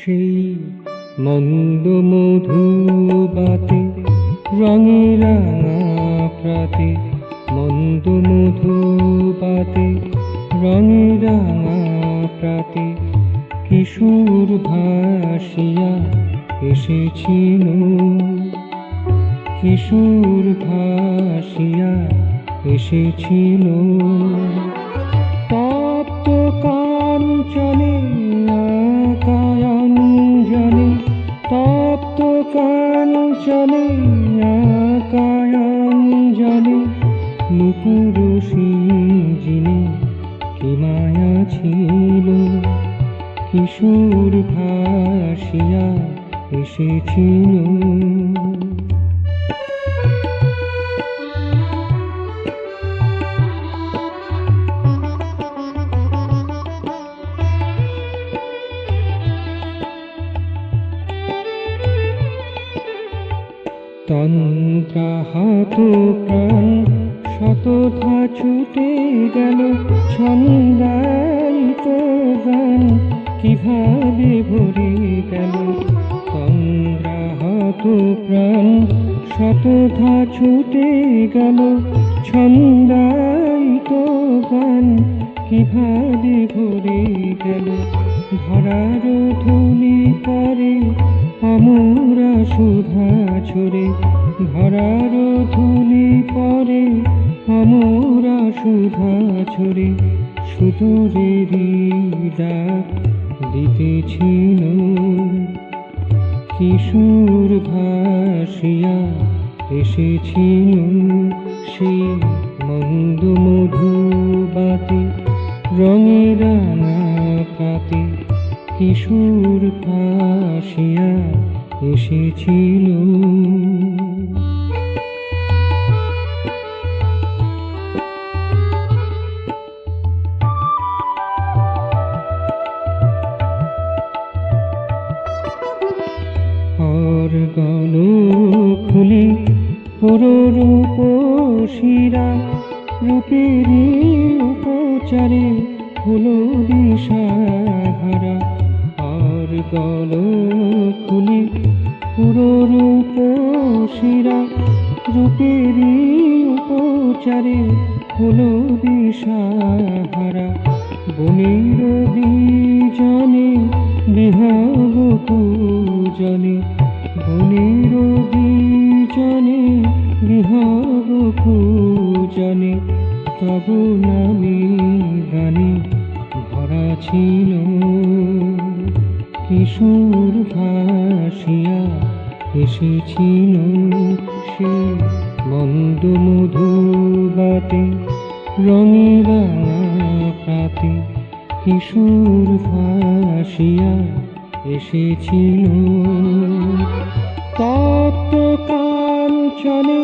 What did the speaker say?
সেই মন্দ মধুবাতে রঙে রাঙা প্রাতে, মন্দ মধুবাতে রঙে রাঙা প্রাতে কিশোর ভাসিয়া এসেছিল, কিশোর ভাসিয়া এসেছিল। তপ্ত কাঞ্চনে আকায়াঞ্জনে, তপ্ত কাঞ্চনে আকায়াঞ্জনে নুপুর সিঞ্জিনে কি মায়া ছিল, কিশোর ভাসিয়া এসেছিল। তন্দ্রাহত প্রাণ শতথা ছুটে গেল, ছন্দায়িত গান কিভাবে ভরে গেল। তন্দ্রাহত প্রাণ শতথা ছুটে গেল, ছন্দায়িত গান কিভাবে ভরে গেল। ধরার ধুলি পরে আমরা সুধা ছড়ে, ধরার ধুলি পরে আমরা সুধা ছড়ে সুদূরেরই ডাক দিতেছিল। কিশোর ভাসিয়া এসেছিল সেই মন্দ মধুবাতে রঙে রাঙা প্রাতে, কিশোর ভাসিয়া এসেছিল। আর গল খুলি পুররূপ শিরা, রূপেরই উপচারে হলো দিশাহারা। আর গল খুলি পুররূপ শিরা, রূপেরই উপচারে হলো দিশাহারা। বনের দ্বিজনে বিহগ পূজনে, বনের দ্বিজনে বিহগ পূজনে তব নামে গানে ভরা ছিল। কিশোর ভাসিয়া এসেছিল সে মন্দ মধুবাতে রঙে রাঙা প্রাতে, কিশোর ভাসিয়া এসেছিল। তপ্ত কাঞ্চনে